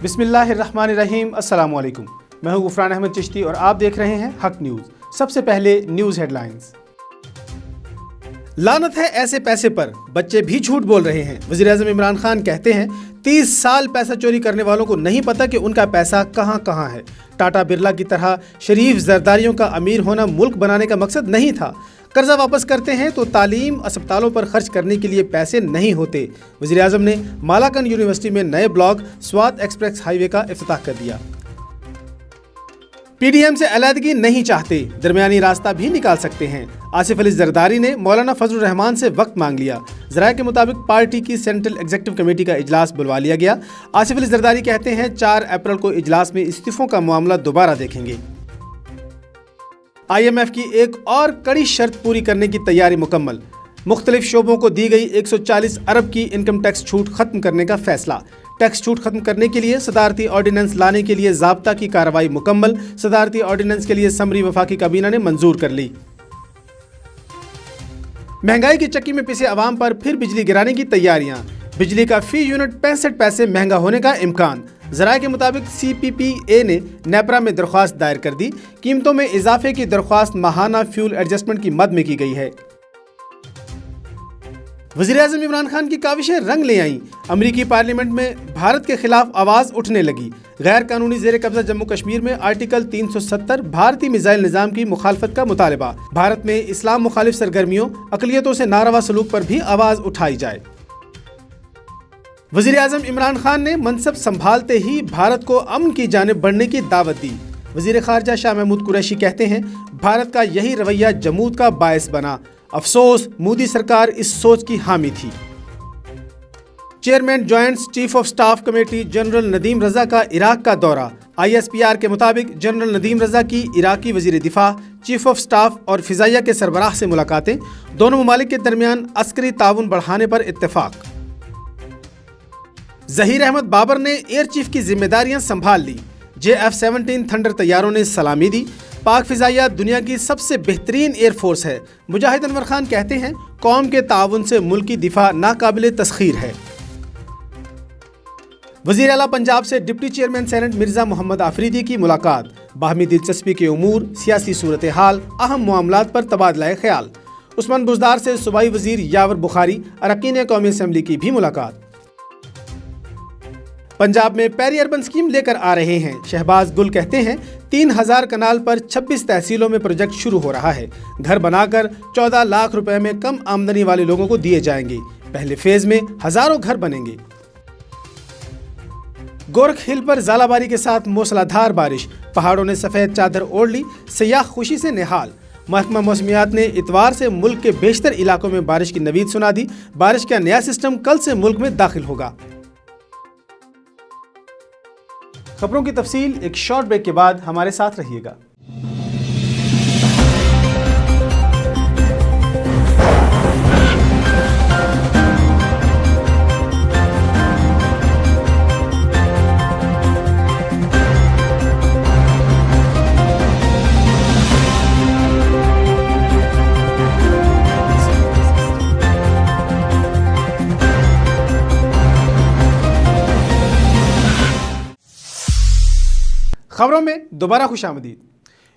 बिस्मिल्लाहिर्रहमानिर्रहीम। अस्सलाम वालेकुम। मैं हूं गुफरान अहमद चिश्ती और आप देख रहे हैं हक न्यूज़। सबसे पहले न्यूज़ हेडलाइंस। लानत है ऐसे पैसे पर, बच्चे भी झूठ बोल रहे हैं। वज़ीर-ए-आज़म इमरान खान कहते हैं 30 साल पैसा चोरी करने वालों को नहीं पता कि उनका पैसा कहां कहां है। टाटा बिरला की तरह शरीफ जरदारियों का अमीर होना मुल्क बनाने का मकसद नहीं था। कर्जा वापस करते हैं तो तालीम अस्पतालों पर खर्च करने के लिए पैसे नहीं होते। वज़ीर-ए-आज़म ने मालाकन यूनिवर्सिटी में नए ब्लॉक स्वात एक्सप्रेस हाईवे का इफ्तिताह कर दिया। पीडीएम से अलहदगी नहीं चाहते, दरमियानी रास्ता भी निकाल सकते हैं। आसिफ अली जरदारी ने मौलाना फजलुर रहमान से वक्त मांग लिया। ज़राए के मुताबिक पार्टी की सेंट्रल एग्जीक्यूटिव कमेटी का इजलास बुलवा लिया गया। आसिफ अली जरदारी कहते हैं 4 अप्रैल को इजलास में इस्तीफों का मामला दोबारा देखेंगे। IMF की एक और कड़ी शर्त पूरी करने की तैयारी मुकम्मल। मुख्तलिफ शोबों को दी गई 140 अरब की इनकम टैक्स छूट खत्म करने का फैसला। टैक्स छूट खत्म करने के लिए सदारती ऑर्डिनेंस लाने के लिए ज़ाब्ता की कार्रवाई मुकम्मल। सदारती ऑर्डिनेंस के लिए समरी वफाकी काबीना ने मंजूर कर ली। महंगाई की चक्की में पिसे अवाम पर फिर बिजली गिराने की तैयारियां। बिजली का फी यूनिट 65 पैसे महंगा होने का इम्कान। ज़राए के मुताबिक CPPA ने नेपरा में दरख्वास्त दायर कर दी। कीमतों में इजाफे की दरख्वास्त माहाना फ्यूल एडजस्टमेंट की मद में की गई है। वज़ीर-ए-आज़म इमरान खान की काविशें रंग ले आईं। अमरीकी पार्लियामेंट में भारत के खिलाफ आवाज़ उठने लगी। गैर कानूनी ज़ेर कब्ज़ा जम्मू कश्मीर में आर्टिकल 370 भारतीय मिसाइल निज़ाम की मुखालफत का मुतालबा। भारत में इस्लाम मुखालिफ सरगर्मियों, अक़लियतों से नारवा सलूक पर भी आवाज़ उठाई जाए। वज़ीर-ए-आज़म इमरान खान ने मनसब संभालते ही भारत को अमन की जानिब बढ़ने की दावत दी। वज़ीर ख़ारजा शाह महमूद कुरैशी कहते हैं भारत का यही रवैया जमूद का बायस बना। अफसोस मोदी सरकार इस सोच की हामी थी। Chairman joint chief of staff committee general Nadeem Raza का इराक का दौरा। ISPR के मुताबिक जनरल नदीम रजा की इराकी वज़ीर दिफा, चीफ ऑफ स्टाफ और फ़िज़ाइया के सरबराह से मुलाकातें। दोनों ममालिक के दरमियान अस्करी ताउन बढ़ाने पर इत्तेफाक। ज़हीर अहमद बाबर ने एयर चीफ की जिम्मेदारियां संभाल ली। JF-17 थंडर तैयारों ने सलामी दी। पाक फ़िज़ाइया दुनिया की सबसे बेहतरीन एयरफोर्स है। मुजाहिद अनवर खान कहते हैं कौम के ताउन से मुल्क की दिफा नाकाबिले तस्खीर है। वज़ीर आला पंजाब से deputy chairman senate Mirza Mohammad Afridi की मुलाकात। बाहमी दिलचस्पी के उमूर, सियासी सूरत हाल, अहम मामलात पर तबादला ख्याल। उस्मान बुज़दार से सूबाई वज़ीर यावर बुखारी, अरकान कौमी असम्बली की भी मुलाकात। पंजाब में पेरी अर्बन स्कीम लेकर आ रहे हैं। शहबाज गुल कहते हैं 3000 कनाल पर 26 तहसीलों में प्रोजेक्ट शुरू हो रहा है। घर बनाकर 14 लाख रुपए में कम आमदनी वाले लोगों को दिए जाएंगे। पहले फेज में हजारों घर बनेंगे। गोरख हिल पर ज़ालाबारी के साथ मूसलाधार बारिश। पहाड़ों ने सफ़ेद चादर ओढ़ ली। सयाह खुशी से निहाल। महकमा मौसमियात ने इतवार से मुल्क के बेशतर इलाकों में बारिश की नवीद सुना दी। बारिश का नया सिस्टम कल से मुल्क में दाखिल होगा। खबरों की तफसील एक शॉर्ट ब्रेक के बाद हमारे साथ रहिएगा। खबरों में दोबारा खुशामदीद।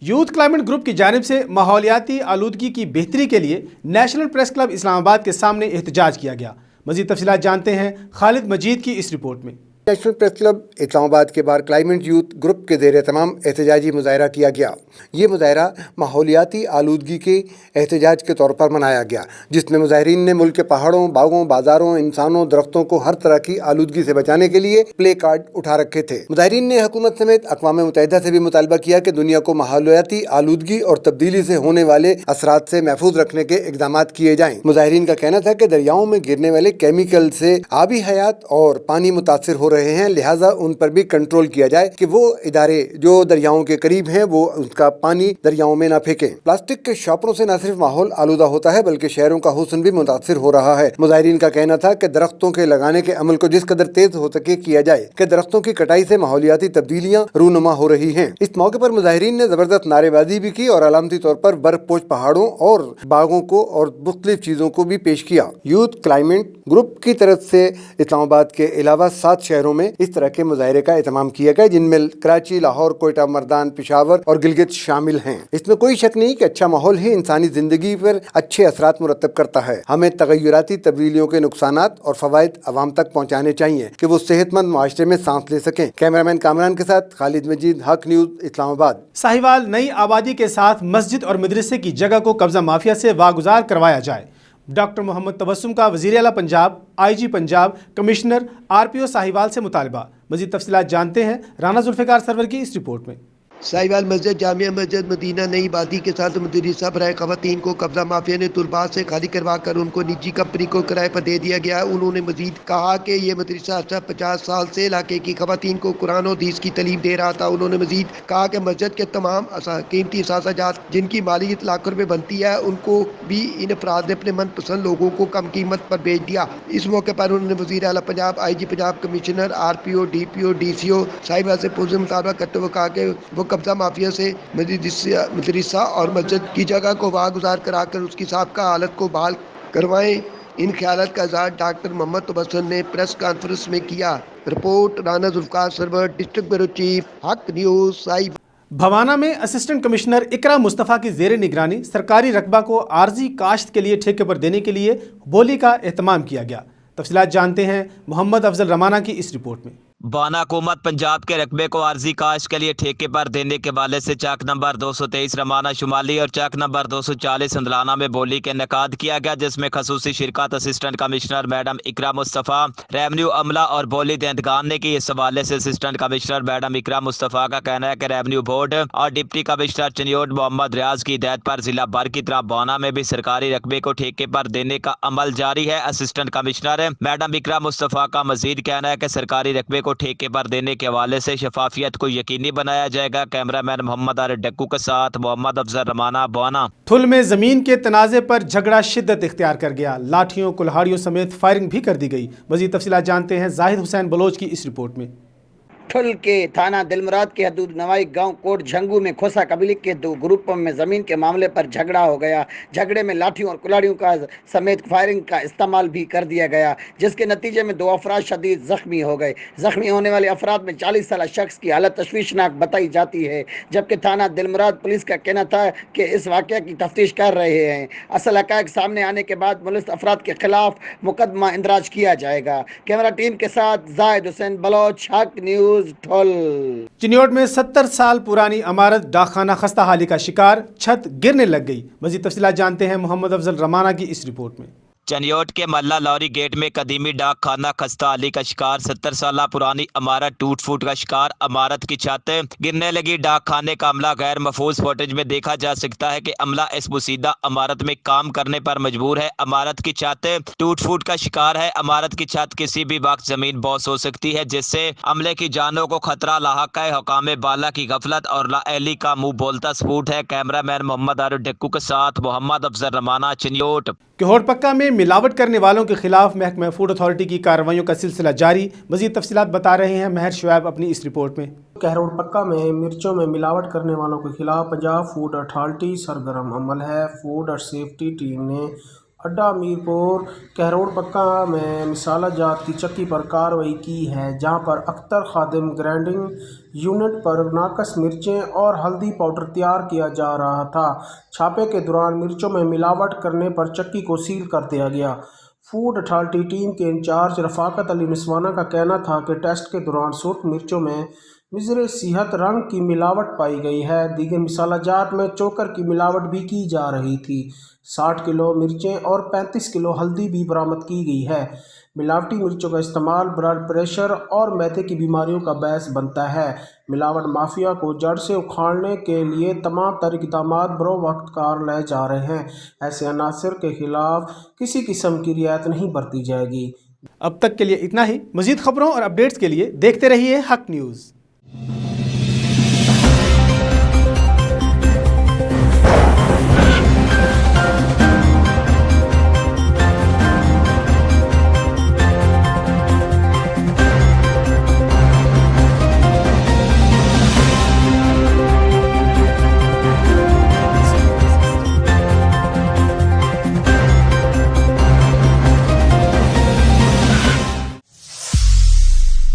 यूथ क्लाइमेट ग्रुप की जानिब से माहौलियाती आलूदगी की बेहतरी के लिए नेशनल प्रेस क्लब इस्लामाबाद के सामने एहतजाज किया गया। मज़ीद तफसीलात जानते हैं खालिद मजीद की इस रिपोर्ट में। नेशनल प्रेस क्लब इस्लामाबाद के बाहर क्लाइमेट यूथ ग्रुप के ज़ेर तमाम एहतजाजी मुजाहरा किया गया। ये मुजाहरा माहौलियाती आलूदगी के एहतजाज के तौर पर मनाया गया, जिसमें मुजाहरीन ने मुल्क के पहाड़ों, बागों, बाजारों, इंसानों, दरख्तों को हर तरह की आलूदगी से बचाने के लिए प्ले कार्ड उठा रखे थे। मुजाहरीन ने हुकूमत समेत अक़वाम मुत्तहिदा से भी मुतालबा किया कि दुनिया को माहौलियाती आलूदगी और तब्दीली से होने वाले असरात से महफूज रखने के इक़दाम किए जाएँ। मुजाहरीन का कहना था कि दरियाओं में गिरने वाले केमिकल से आबी हयात और पानी मुतासिर हो रहे हैं, लिहाजा उन पर भी कंट्रोल किया जाए कि वो इदारे जो दरियाओं के करीब हैं वो उसका पानी दरियाओं में ना फेंकें। प्लास्टिक के शॉपरों से न सिर्फ माहौल आलूदा होता है बल्कि शहरों का हुस्न भी मुतासिर हो रहा है। मुजाहिरीन का कहना था कि दरख्तों के लगाने के अमल को जिस कदर तेज हो सके किया जाए कि दरख्तों की कटाई से माहौलियाती तब्दीलियां रूनुमा हो रही हैं। इस मौके पर मुजाहिरीन ने जबरदस्त नारेबाजी भी की और अलामती तौर पर बर्फपोश पहाड़ों और बागों को और मुख्तलिफ चीजों को भी पेश किया। यूथ क्लाइमेट ग्रुप की तरफ से इस्लामाबाद के अलावा 7 शहरों شہروں میں اس طرح کے مظاہرے کا اہتمام کیا گیا، جن میں کراچی، لاہور، کوئٹہ، مردان، پشاور اور گلگت شامل ہیں۔ اس میں کوئی شک نہیں کہ اچھا ماحول ہی انسانی زندگی پر اچھے اثرات مرتب کرتا ہے۔ ہمیں تغیراتی تبدیلیوں کے نقصانات اور فوائد عوام تک پہنچانے چاہیے کہ وہ صحت مند معاشرے میں سانس لے سکیں۔ کیمرامین کامران کے ساتھ خالد مجید، حق نیوز، اسلام آباد۔ ساہیوال نئی آبادی کے ساتھ مسجد اور مدرسے کی جگہ کو قبضہ مافیا سے واگزار کروایا جائے۔ ڈاکٹر محمد تبسم کا وزیر اعلیٰ Punjab, I G Punjab, commissioner RPO Sahiwal سے مطالبہ۔ مزید تفصیلات جانتے ہیں رانا ذوالفقار سرور کی اس رپورٹ میں۔ ساہیوال مسجد، جامعہ مسجد مدینہ نئی آبادی کے ساتھ مدرسہ برائے خواتین کو قبضہ مافیا نے طلباء سے خالی کروا کر ان کو نجی کمپنی کو کرائے پر دے دیا گیا۔ انہوں نے مزید کہا کہ یہ مدرسہ 50 سال سے علاقے کی خواتین کو قرآن و حدیث کی تعلیم دے رہا تھا۔ انہوں نے مزید کہا کہ مسجد کے تمام قیمتی اثاثہ جات جن کی مالیت لاکھ روپے بنتی ہے، ان کو بھی ان افراد نے اپنے من پسند لوگوں کو کم قیمت پر بیچ دیا۔ اس موقع پر انہوں نے وزیر اعلیٰ Punjab, I G Punjab, commissioner RPO، DPO، DCO Sahiwal سے پرزور مطالبہ کرتے ہوئے کہا کہ وہ قبضہ مافیا سے مدرسہ اور مسجد کی جگہ کو واگزار کرا کر اس کی سابقہ حالت کو بحال کروائیں۔ ان خیالات کا اظہار ڈاکٹر محمد تبسم نے پریس کانفرنس میں کیا۔ رپورٹ رانا ذوالفقار سرور، ڈسٹرکٹ بیورو چیف، حق نیوز، ساہیوال۔ بھوانہ میں اسسٹنٹ کمشنر اقرا مصطفیٰ کی زیر نگرانی سرکاری رقبہ کو عارضی کاشت کے لیے ٹھیکے پر دینے کے لیے بولی کا اہتمام کیا گیا۔ تفصیلات جانتے ہیں محمد افضل رمانہ کی اس رپورٹ میں۔ بھوانہ حکومت پنجاب کے رقبے کو عارضی کاشت کے لیے ٹھیکے پر دینے کے حوالے سے چاک نمبر 223 رمانہ شمالی اور چاک نمبر 240 ہندلانہ میں بولی کا انعقاد کیا گیا، جس میں خصوصی شرکت اسسٹنٹ کمشنر میڈم اقرا مصطفیٰ، ریونیو عملہ اور بولی دہندگان نے کی۔ اس حوالے سے اسسٹنٹ کمشنر میڈم اقرا مصطفیٰ کا کہنا ہے کہ ریونیو بورڈ اور ڈپٹی کمشنر چنیوٹ محمد ریاض کی ہدایت پر ضلع بھر کی طرح بھوانہ میں بھی سرکاری رقبے کو ٹھیکے پر دینے کا عمل جاری ہے۔ اسسٹنٹ کمشنر میڈم اقرا مصطفیٰ کا مزید کہنا ہے کہ سرکاری رقبے کو ٹھیکے پر دینے کے حوالے سے شفافیت کو یقینی بنایا جائے گا۔ کیمرہ مین محمد عارف ڈکو کے ساتھ محمد افضل رمانہ، بھوانہ۔ تھل میں زمین کے تنازع پر جھگڑا شدت اختیار کر گیا، لاٹھیوں، کلہاڑیوں سمیت فائرنگ بھی کر دی گئی۔ مزید تفصیلات جانتے ہیں زاہد حسین بلوچ کی اس رپورٹ میں۔ تھل کے تھانہ دلمراد کے حدود نوائی گاؤں کوٹ جھنگو میں کھوسا قبیلے کے دو گروپوں میں زمین کے معاملے پر جھگڑا ہو گیا۔ جھگڑے میں لاٹھیوں اور کلاڑیوں کا سمیت فائرنگ کا استعمال بھی کر دیا گیا، جس کے نتیجے میں 2 افراد شدید زخمی ہو گئے۔ زخمی ہونے والے افراد میں 40 سالہ شخص کی حالت تشویشناک بتائی جاتی ہے، جبکہ تھانہ دلمراد پولیس کا کہنا تھا کہ اس واقعہ کی تفتیش کر رہے ہیں۔ اصل حقائق سامنے آنے کے بعد ملوث افراد کے خلاف مقدمہ اندراج کیا جائے گا۔ کیمرہ ٹیم کے ساتھ زاہد حسین بلوچ، حق نیوز، ٹھل۔ چنیوٹ میں 70 سال پرانی عمارت ڈاکخانہ خستہ حالی کا شکار، چھت گرنے لگ گئی۔ مزید تفصیلات جانتے ہیں محمد افضل رمانہ کی اس رپورٹ میں۔ چنیوٹ کے محلہ لوری گیٹ میں قدیمی ڈاک خانہ خستہ حالی کا شکار، 70 سالہ پرانی عمارت ٹوٹ پھوٹ کا شکار، عمارت کی چھت گرنے لگی۔ ڈاک خانے کا عملہ غیر محفوظ فوٹیج میں دیکھا جا سکتا ہے کہ عملہ اس بوسیدہ عمارت میں کام کرنے پر مجبور ہے۔ عمارت کی چھت ٹوٹ پھوٹ کا شکار ہے۔ عمارت کی چھت کسی بھی وقت زمین بوس ہو سکتی ہے، جس سے عملے کی جانوں کو خطرہ لاحق ہے۔ حکام بالا کی غفلت اور لااہلی کا منہ بولتا ثبوت ہے۔ کیمرہ مین محمد عارف ڈکو کے ساتھ محمد افضل رمانہ، چنیوٹ۔ کہوڑ پکا میں ملاوٹ کرنے والوں کے خلاف محکمہ فوڈ اتھارٹی کی کارروائیوں کا سلسلہ جاری۔ مزید تفصیلات بتا رہے ہیں مہر شعیب اپنی اس رپورٹ میں۔ کہوڑ پکا میں مرچوں میں ملاوٹ کرنے والوں کے خلاف پنجاب فوڈ اتھارٹی سرگرم عمل ہے۔ فوڈ اور سیفٹی ٹیم نے اڈا میرپور کہوڑ پکا میں مسالہ جات کی چکی پر کارروائی کی ہے، جہاں پر اختر خادم گرائنڈنگ یونٹ پر ناقص مرچیں اور ہلدی پاؤڈر تیار کیا جا رہا تھا۔ چھاپے کے دوران مرچوں میں ملاوٹ کرنے پر چکی کو سیل کر دیا گیا۔ فوڈ اتھارٹی ٹیم کے انچارج رفاقت علی نسوانہ کا کہنا تھا کہ ٹیسٹ کے دوران سرخ مرچوں میں مضر صحت رنگ کی ملاوٹ پائی گئی ہے۔ دیگر مسالہ جات میں چوکر کی ملاوٹ بھی کی جا رہی تھی۔ 60 کلو مرچیں اور 35 کلو ہلدی بھی برآمد کی گئی ہے۔ ملاوٹی مرچوں کا استعمال بلڈ پریشر اور معدے کی بیماریوں کا باعث بنتا ہے۔ ملاوٹ مافیا کو جڑ سے اکھاڑنے کے لیے تمام تر اقدامات بروقت کار لائے جا رہے ہیں۔ ایسے عناصر کے خلاف کسی قسم کی رعایت نہیں برتی جائے گی۔ اب تک کے لیے اتنا ہی۔ مزید خبروں اور اپڈیٹس کے لیے دیکھتے رہیے حق نیوز۔